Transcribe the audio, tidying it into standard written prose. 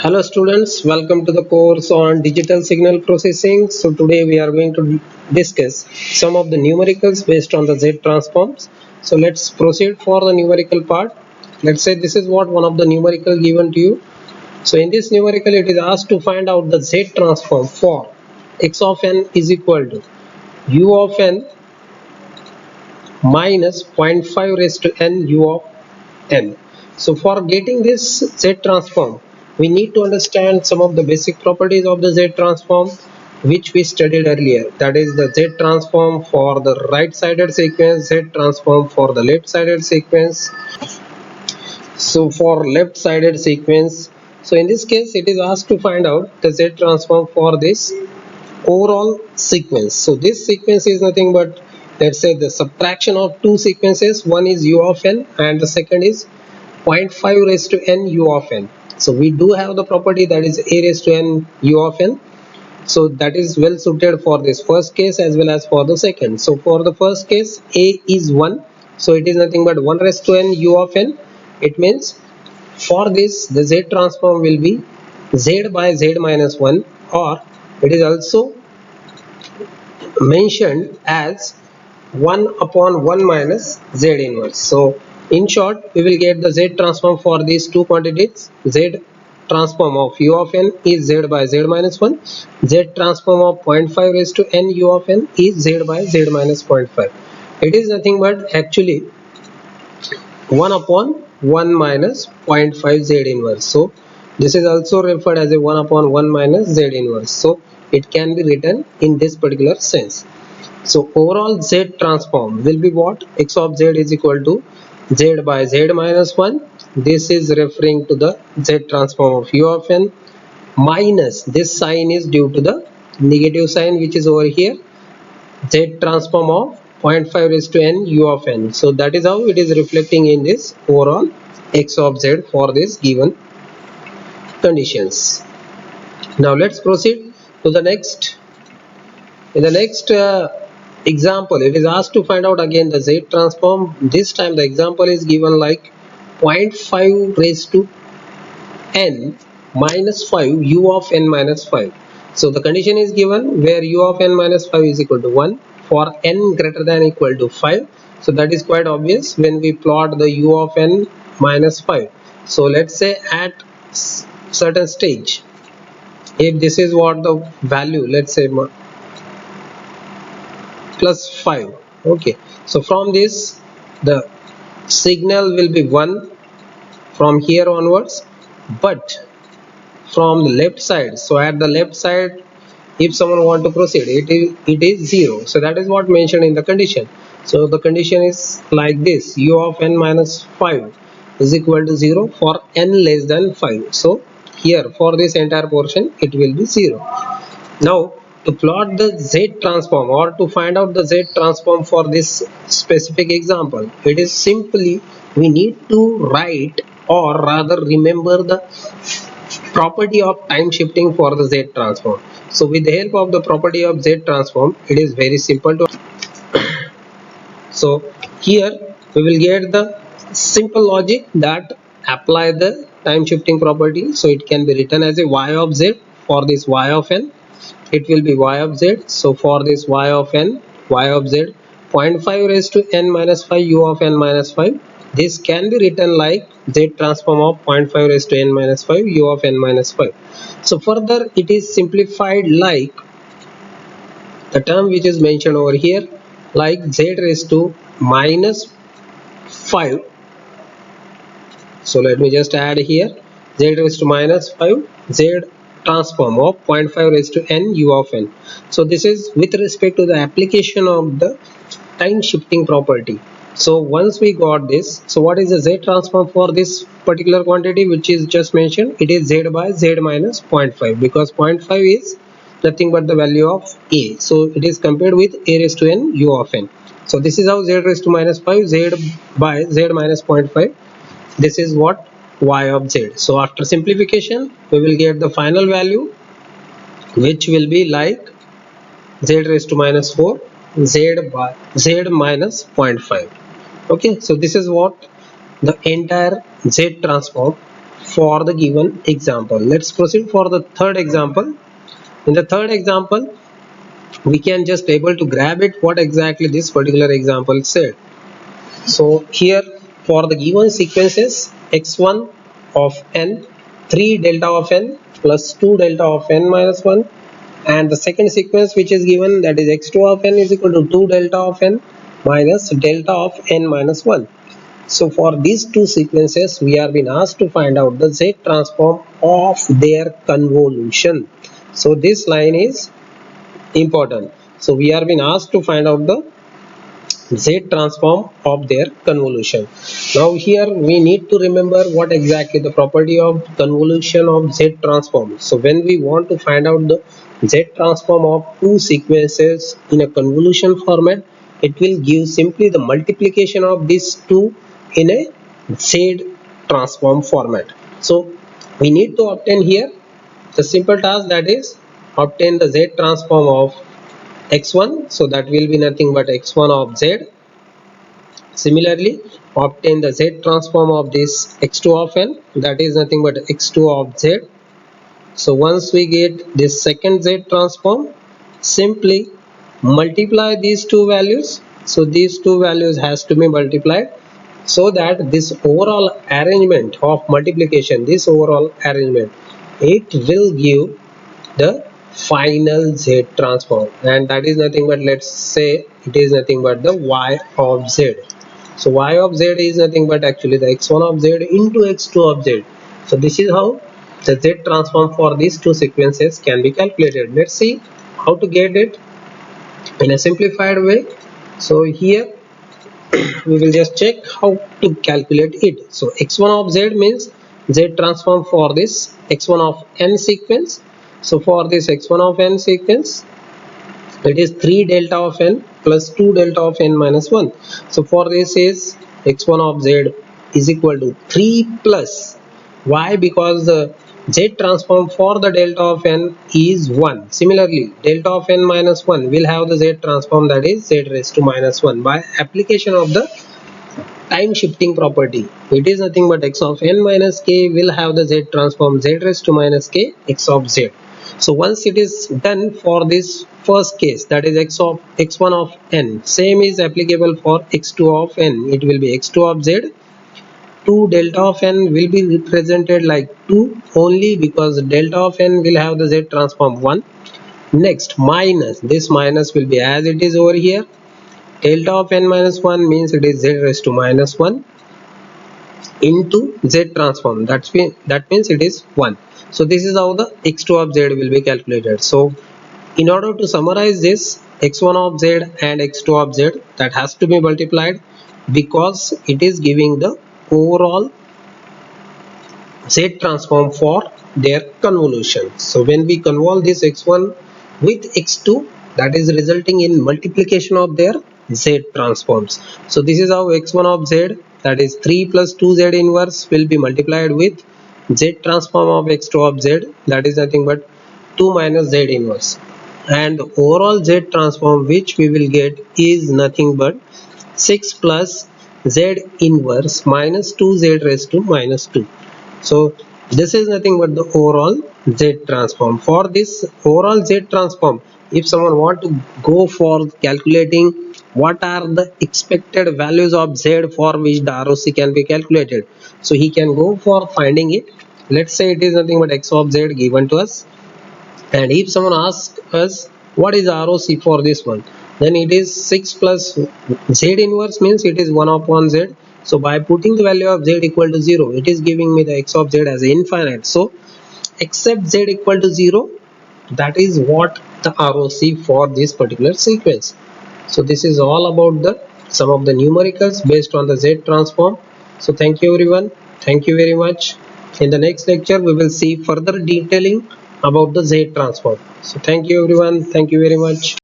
Hello students, welcome to the course on digital signal processing. So today we are going to discuss some of the numericals based on the Z transforms. So let's proceed for the numerical part. Let's say this is what one of the numerical given to you. So in this numerical it is asked to find out the Z transform for x of n is equal to u of n minus 0.5 raised to n u of n. So for getting this Z transform, we need to understand some of the basic properties of the Z transform which we studied earlier. That is the Z transform for the right sided sequence, Z transform for the left sided sequence. So for left sided sequence, so in this case it is asked to find out the Z transform for this overall sequence. So this sequence is nothing but, let's say, the subtraction of two sequences. One is u of n and the second is 0.5 raised to n u of n. So we do have the property that is a raised to n u of n. So that is well suited for this first case as well as for the second. So for the first case, a is 1, so it is nothing but 1 raised to n u of n. It means for this the Z transform will be Z by Z minus 1, or it is also mentioned as 1 upon 1 minus Z inverse. So in short, we will get the Z transform for these two quantities. Z transform of u of n is Z by Z minus 1. Z transform of 0.5 raised to n u of n is Z by Z minus 0.5. It is nothing but actually 1 upon 1 minus 0.5 Z inverse. So this is also referred as a 1 upon 1 minus Z inverse. So it can be written in this particular sense. So overall Z transform will be what? X of Z is equal to Z by Z minus 1. This is referring to the Z transform of u of n, minus this sign is due to the negative sign which is over here, Z transform of 0.5 raised to n u of n. So that is how it is reflecting in this overall X of Z for this given conditions. Now let's proceed to the next. In the next example, it is asked to find out again the Z transform. This time the example is given like 0.5 raised to n minus 5 u of n minus 5. So the condition is given where u of n minus 5 is equal to 1 for n greater than equal to 5. So that is quite obvious when we plot the u of n minus 5. So let's say at certain stage, if this is what the value, let's say plus 5. Okay, so from this the signal will be 1 from here onwards, but from the left side, so at the left side if someone want to proceed, it is 0. So that is what mentioned in the condition. So the condition is like this: u of n minus 5 is equal to 0 for n less than 5. So here for this entire portion it will be 0. Now to plot the Z transform or to find out the Z transform for this specific example, it is simply we need to write or rather remember the property of time shifting for the Z transform. So with the help of the property of Z transform, it is very simple to. So here we will get the simple logic that apply the time shifting property. So it can be written as a y of Z for this y of n. It will be y of Z. So for this y of n, y of Z 0.5 raised to n minus 5 u of n minus 5. This can be written like Z transform of 0.5 raised to n minus 5 u of n minus 5. So further it is simplified like the term which is mentioned over here, like Z raised to minus 5. So let me just add here Z raised to minus 5 Z transform of 0.5 raised to n u of n. So this is with respect to the application of the time shifting property. So once we got this, so what is the Z transform for this particular quantity which is just mentioned? It is Z by Z minus 0.5, because 0.5 is nothing but the value of a. So it is compared with a raised to n u of n. So this is how Z raised to minus 5 Z by Z minus 0.5. This is what y of Z. So after simplification we will get the final value which will be like Z raised to minus 4 Z by Z minus 0.5. Okay, so this is what the entire Z transform for the given example. Let's proceed for the third example. In the third example, we can just able to grab it what exactly this particular example said. So here for the given sequences x1 of n, 3 delta of n plus 2 delta of n minus 1, and the second sequence which is given, that is x2 of n is equal to 2 delta of n minus delta of n minus 1. So for these two sequences we are being asked to find out the Z transform of their convolution. So this line is important. So we are being asked to find out the Z transform of their convolution. Now here we need to remember what exactly the property of convolution of Z transform. So when we want to find out the Z transform of two sequences in a convolution format, it will give simply the multiplication of these two in a Z transform format. So we need to obtain here the simple task, that is obtain the Z transform of x1, so that will be nothing but x1 of z. Similarly, obtain the Z transform of this x2 of n, that is nothing but x2 of z. So once we get this second Z transform, simply multiply these two values. So these two values has to be multiplied, so that this overall arrangement of multiplication, this overall arrangement, it will give the final Z transform, and that is nothing but, let's say it is nothing but the y of z. So y of z is nothing but actually the x1 of z into x2 of z. So this is how the Z transform for these two sequences can be calculated. Let's see how to get it in a simplified way. So here we will just check how to calculate it. So x1 of z means Z transform for this x1 of n sequence. So for this x1 of n sequence, it is 3 delta of n plus 2 delta of n minus 1. So for this is x1 of z is equal to 3 plus, why? Because the Z transform for the delta of n is 1. Similarly, delta of n minus 1 will have the Z transform, that is z raised to minus 1, by application of the time shifting property. It is nothing but x of n minus k will have the Z transform z raised to minus k x of z. So once it is done for this first case, that is x1 of n, same is applicable for x2 of n. It will be x2 of z. 2 delta of n will be represented like 2 only, because delta of n will have the Z transform 1. Next, minus, this minus will be as it is over here. Delta of n minus 1 means it is z raised to minus 1 into Z transform, that means it is 1. So this is how the x2 of z will be calculated. So in order to summarize this, x1 of z and x2 of z, that has to be multiplied, because it is giving the overall Z transform for their convolution. So when we convolve this x1 with x2, that is resulting in multiplication of their Z transforms. So this is how x1 of z, that is 3 plus 2z inverse, will be multiplied with Z transform of x2 of z, that is nothing but 2 minus Z inverse. And the overall Z transform which we will get is nothing but 6 plus Z inverse minus 2z raised to minus 2. So this is nothing but the overall Z transform. For this overall Z transform, if someone want to go for calculating what are the expected values of Z for which the ROC can be calculated, so he can go for finding it. Let's say it is nothing but x of Z given to us, and if someone asks us what is ROC for this one, then it is 6 plus Z inverse means it is 1 upon Z. So by putting the value of Z equal to 0, it is giving me the x of Z as infinite. So except Z equal to 0, that is what the ROC for this particular sequence. So this is all about the some of the numericals based on the Z transform. So thank you everyone. Thank you very much. In the next lecture, we will see further detailing about the Z transform. So thank you everyone. Thank you very much.